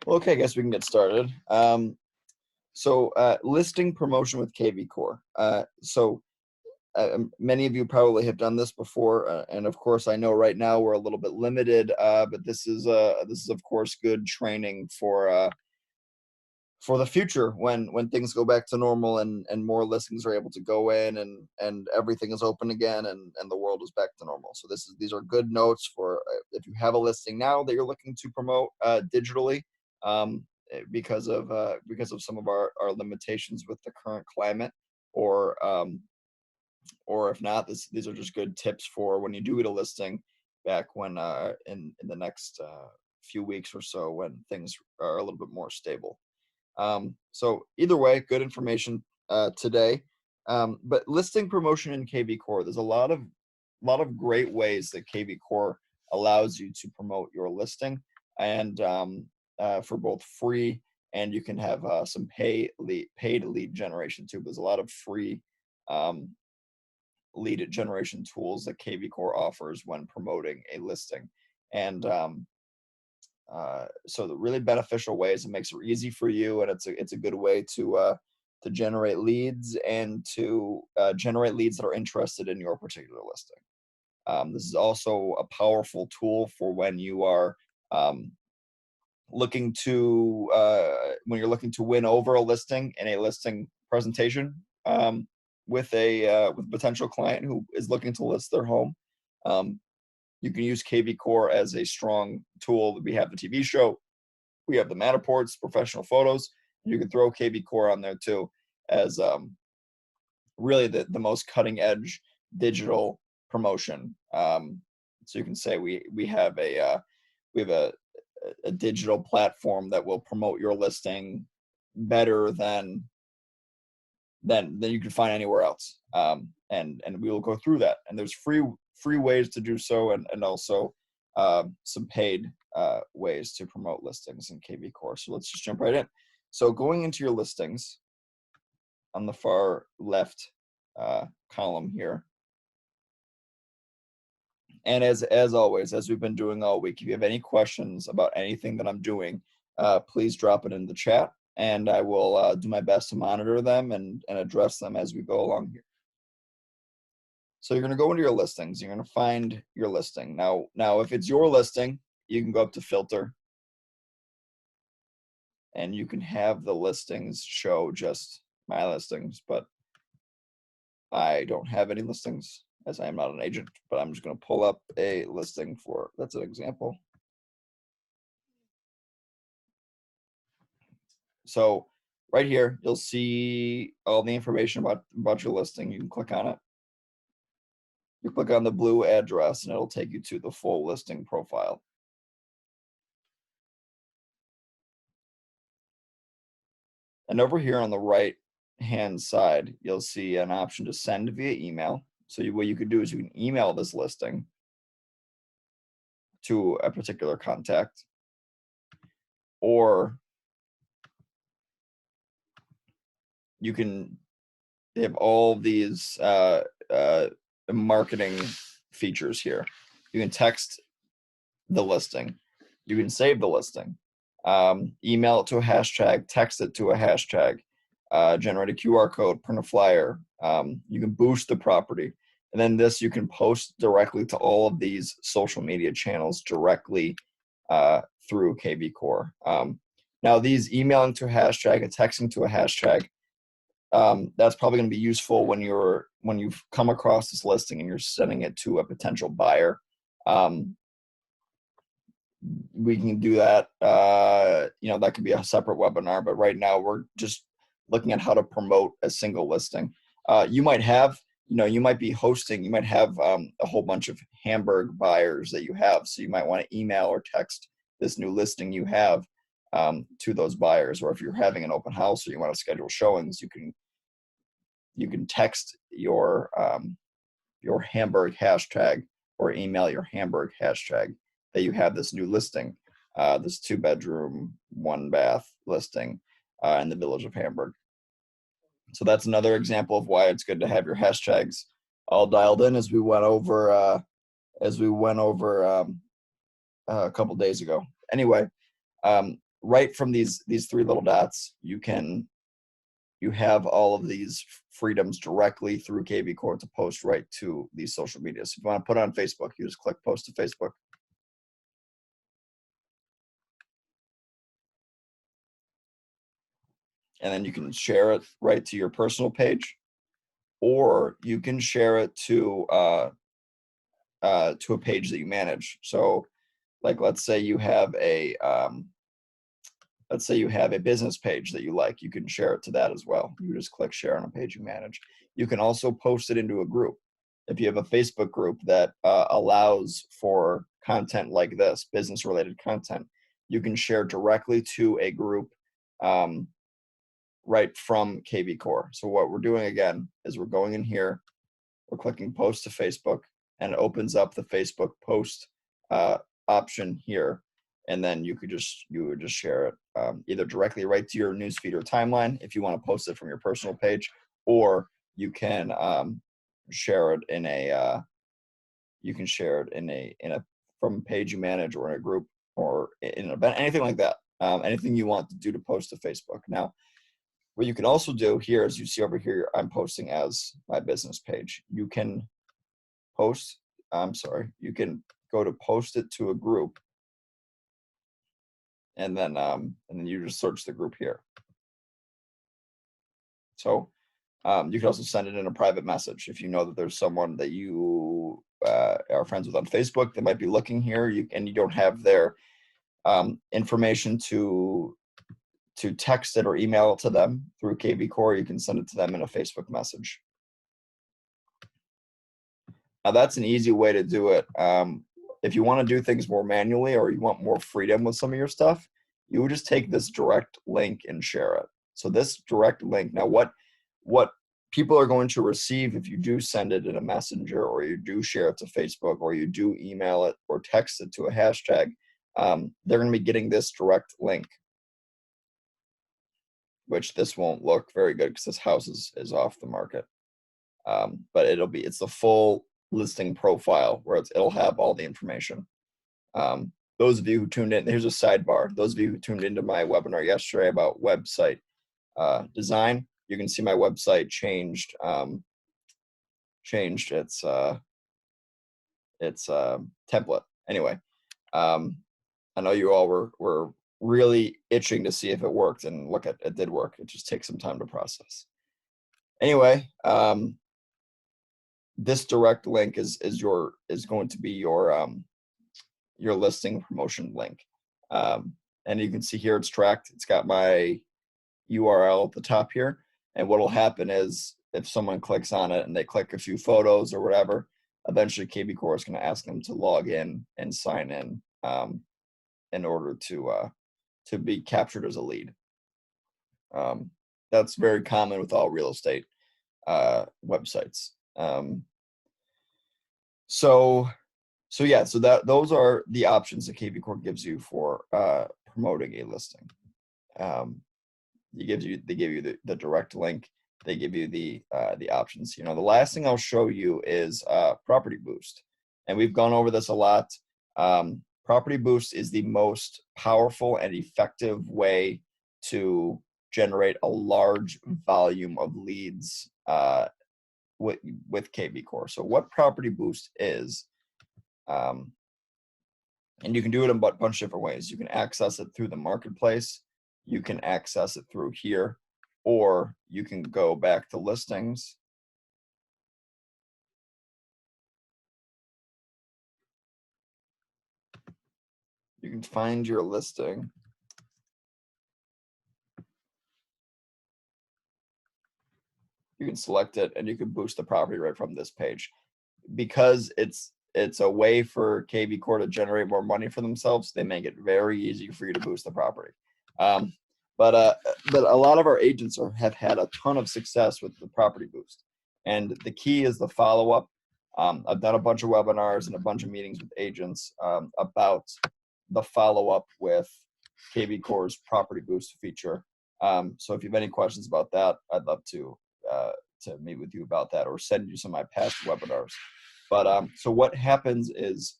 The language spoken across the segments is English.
Well, okay, I guess we can get started. Listing promotion with kvCORE. Many of you probably have done this before, and of course, I know right now we're a little bit limited, but this is of course good training for the future when things go back to normal and more listings are able to go in and everything is open again and the world is back to normal. So these are good notes for if you have a listing now that you're looking to promote digitally, because of some of our limitations with the current climate, or or if not, these are just good tips for when you do get a listing back when in the next few weeks or so when things are a little bit more stable. So either way, good information today. But listing promotion in kvCORE, there's a lot of great ways that kvCORE allows you to promote your listing, and for both free, and you can have some paid lead generation too. There's a lot of free um, lead generation tools that kvCORE offers when promoting a listing, and so the really beneficial ways, it makes it easy for you, and it's a good way to generate leads and to generate leads that are interested in your particular listing. This is also a powerful tool for when you are um, when you're looking to win over a listing in a listing presentation, with a potential client who is looking to list their home. Um, you can use kvCORE as a strong tool. We have the TV show, we have the Matterports, professional photos. You can throw kvCORE on there too, as really the most cutting edge digital promotion. So you can say we have a digital platform that will promote your listing better than you can find anywhere else. And we will go through that. And there's free ways to do so, and also some paid ways to promote listings in kvCORE. So let's just jump right in. So going into your listings on the far left column here. And as always, as we've been doing all week, if you have any questions about anything that I'm doing, please drop it in the chat, and I will do my best to monitor them and address them as we go along here. So you're going to go into your listings. You're going to find your listing. Now, if it's your listing, you can go up to filter, and you can have the listings show just my listings, but I don't have any listings as I am not an agent, but I'm just going to pull up a listing that's an example. So right here, you'll see all the information about your listing. You can click on it. You click on the blue address, and it'll take you to the full listing profile. And over here on the right-hand side, you'll see an option to send via email. So what you could do is you can email this listing to a particular contact, or you can have all these marketing features here. You can text the listing, you can save the listing, email it to a hashtag, text it to a hashtag, generate a QR code, print a flyer. You can boost the property, and then you can post directly to all of these social media channels directly through kvCORE. Now, these emailing to a hashtag and texting to a hashtag, that's probably going to be useful when you've come across this listing and you're sending it to a potential buyer. We can do that. That could be a separate webinar, but right now we're just looking at how to promote a single listing. You might be hosting, you might have a whole bunch of Hamburg buyers that you have. So you might want to email or text this new listing you have to those buyers. Or if you're having an open house or you want to schedule showings, you can text your Hamburg hashtag or email your Hamburg hashtag that you have this new listing, this 2-bedroom, 1-bath listing in the village of Hamburg. So that's another example of why it's good to have your hashtags all dialed in, as we went over a couple days ago. Anyway, right from these three little dots, you have all of these freedoms directly through kvCORE to post right to these social media. So if you want to put it on Facebook, you just click post to Facebook. And then you can share it right to your personal page, or you can share it to a page that you manage. So like, let's say you have a business page that you like, you can share it to that as well. You just click share on a page you manage. You can also post it into a group. If you have a Facebook group that allows for content like this, business related content, you can share directly to a group right from kvCORE. So what we're doing again is we're going in here, we're clicking post to Facebook, and it opens up the Facebook post option here. And then you would just share it either directly right to your newsfeed or timeline if you want to post it from your personal page, or you can share it in a from a page you manage, or in a group, or in an event, anything like that. Anything you want to do to post to Facebook. Now, what you can also do here, as you see over here, I'm posting as my business page. You can you can go to post it to a group, and then you just search the group here. So you can also send it in a private message if you know that there's someone that you are friends with on Facebook that might be looking here, and you don't have their information to text it or email it to them through kvCORE. You can send it to them in a Facebook message. Now that's an easy way to do it. If you want to do things more manually, or you want more freedom with some of your stuff, you would just take this direct link and share it. So this direct link, now what people are going to receive if you do send it in a messenger, or you do share it to Facebook, or you do email it or text it to a hashtag, they're going to be getting this direct link, which this won't look very good because this house is off the market. But it's the full listing profile where it'll have all the information. Those of you who tuned in, here's a sidebar. Those of you who tuned into my webinar yesterday about website design, you can see my website changed its template. Anyway, I know you all were really itching to see if it worked, and look, it did work. It just takes some time to process. Anyway, this direct link is going to be your listing promotion link, and you can see here it's tracked. It's got my URL at the top here, and what will happen is if someone clicks on it and they click a few photos or whatever, eventually kvCORE is going to ask them to log in and sign in order to be captured as a lead. That's very common with all real estate websites. So those are the options that kvCORE gives you for promoting a listing. They give you the direct link. They give you the options. The last thing I'll show you is Property Boost, and we've gone over this a lot. Property Boost is the most powerful and effective way to generate a large volume of leads with kvCORE. So what Property Boost is, and you can do it in a bunch of different ways. You can access it through the marketplace. You can access it through here, or you can go back to listings. You can find your listing. You can select it, and you can boost the property right from this page. Because it's a way for kvCORE to generate more money for themselves, they make it very easy for you to boost the property. But a lot of our agents have had a ton of success with the Property Boost, and the key is the follow-up. I've done a bunch of webinars and a bunch of meetings with agents about the follow-up with kvCORE's Property Boost feature. So if you have any questions about that, I'd love to meet with you about that, or send you some of my past webinars. But so what happens is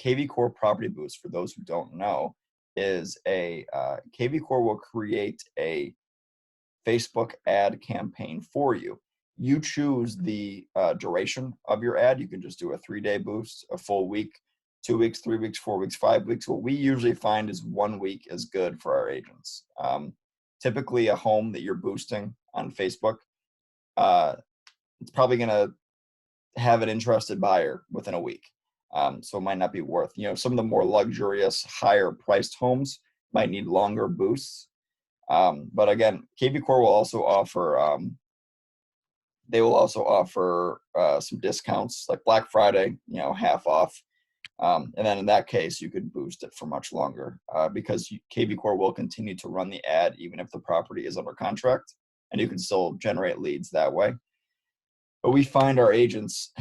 kvCORE Property Boost, for those who don't know, is kvCORE will create a Facebook ad campaign for you. You choose the duration of your ad. You can just do a 3-day boost, a full week, 2 weeks, 3 weeks, 4 weeks, 5 weeks. What we usually find is 1 week is good for our agents. Typically, a home that you're boosting on Facebook, it's probably going to have an interested buyer within a week. So it might not be worth, some of the more luxurious, higher priced homes might need longer boosts. But again, kvCORE will also offer, some discounts like Black Friday, half off. And then in that case, you could boost it for much longer because kvCORE will continue to run the ad even if the property is under contract, and you can still generate leads that way. But we find our agents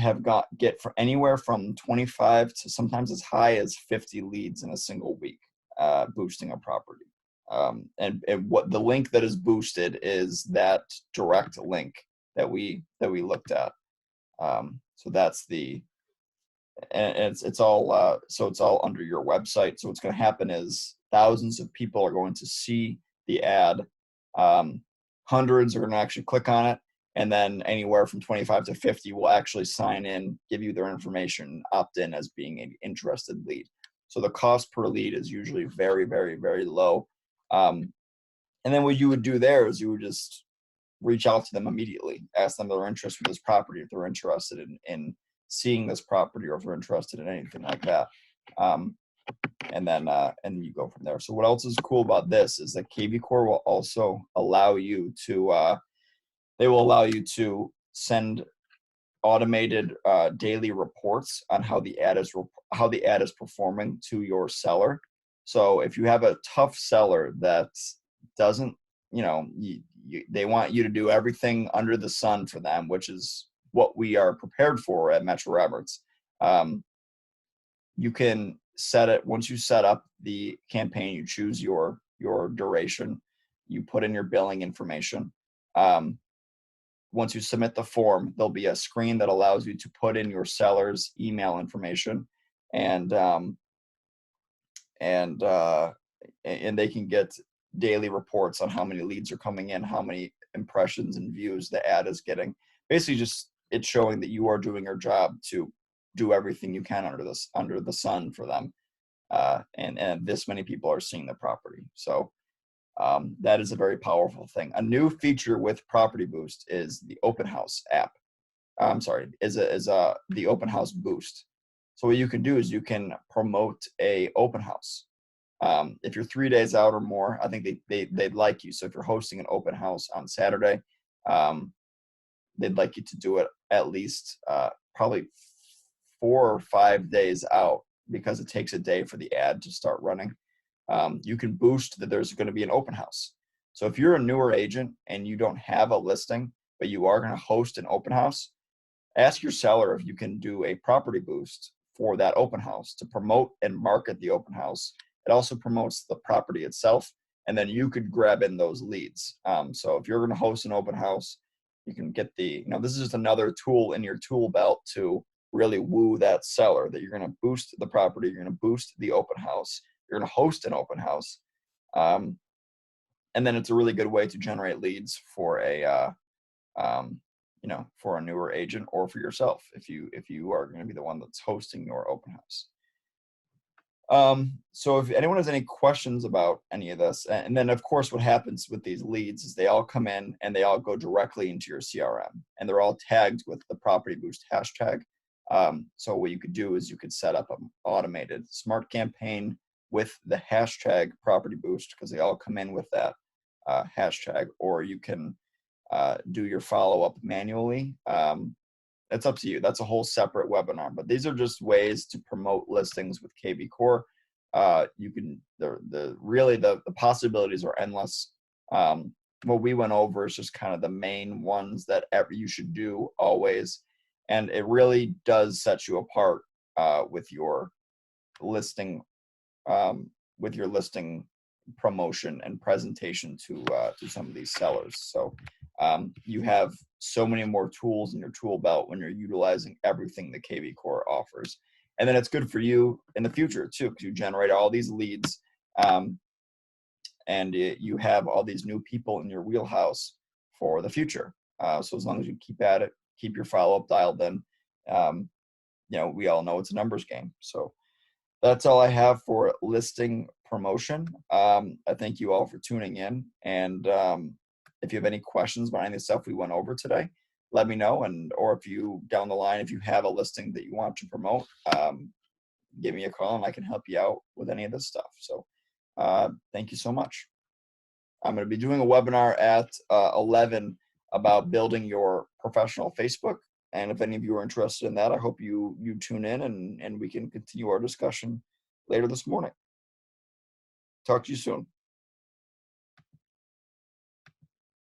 get for anywhere from 25 to sometimes as high as 50 leads in a single week, boosting a property. And what the link that is boosted is that direct link that we looked at. So that's and it's all so it's all under your website. So what's going to happen is thousands of people are going to see the ad. Hundreds are going to actually click on it. And then anywhere from 25 to 50 will actually sign in, give you their information, opt in as being an interested lead. So the cost per lead is usually very, very, very low. And then what you would do there is you would just reach out to them immediately, ask them if they're interested in this property, if they're interested in seeing this property, or if they're interested in anything like that. And then you go from there. So what else is cool about this is that kvCORE will also allow you to they will allow you to send automated daily reports on how the ad is performing to your seller. So if you have a tough seller that doesn't, they want you to do everything under the sun for them, which is what we are prepared for at Metro Roberts. You can set it once you set up the campaign. You choose your duration. You put in your billing information. Once you submit the form, there'll be a screen that allows you to put in your seller's email information, and they can get daily reports on how many leads are coming in, how many impressions and views the ad is getting. Basically, just it's showing that you are doing your job to do everything you can under the sun for them, and this many people are seeing the property. So. That is a very powerful thing. A new feature with Property Boost is the Open House app. The Open House Boost. So what you can do is you can promote a open house. If you're 3 days out or more, I think they'd like you. So if you're hosting an open house on Saturday, they'd like you to do it at least probably 4 or 5 days out, because it takes a day for the ad to start running. You can boost that there's going to be an open house. So if you're a newer agent and you don't have a listing, but you are going to host an open house, ask your seller if you can do a property boost for that open house to promote and market the open house. It also promotes the property itself, and then you could grab in those leads. So if you're going to host an open house, you can get this is just another tool in your tool belt to really woo that seller, that you're going to boost the property, you're going to boost the open house, you're going to host an open house, and then it's a really good way to generate leads for for a newer agent, or for yourself if you are going to be the one that's hosting your open house. So if anyone has any questions about any of this, and then of course what happens with these leads is they all come in and they all go directly into your CRM, and they're all tagged with the Property Boost hashtag. So what you could do is you could set up an automated smart campaign with the hashtag Property Boost, because they all come in with that hashtag, or you can do your follow-up manually. It's up to you. That's a whole separate webinar, but these are just ways to promote listings with kvCORE. You can, the possibilities are endless. What we went over is just kind of the main ones that you should do always, and it really does set you apart with your listing promotion and presentation to some of these sellers. So you have so many more tools in your tool belt when you're utilizing everything that kvCORE offers. And then it's good for you in the future too, because you generate all these leads. And you have all these new people in your wheelhouse for the future. So as long as you keep at it, keep your follow-up dialed in, we all know it's a numbers game. So that's all I have for listing promotion. I thank you all for tuning in. And if you have any questions about any of the stuff we went over today, let me know. Or if you down the line, if you have a listing that you want to promote, give me a call and I can help you out with any of this stuff. So thank you so much. I'm going to be doing a webinar at 11 about building your professional Facebook. And if any of you are interested in that, I hope you tune in and we can continue our discussion later this morning. Talk to you soon.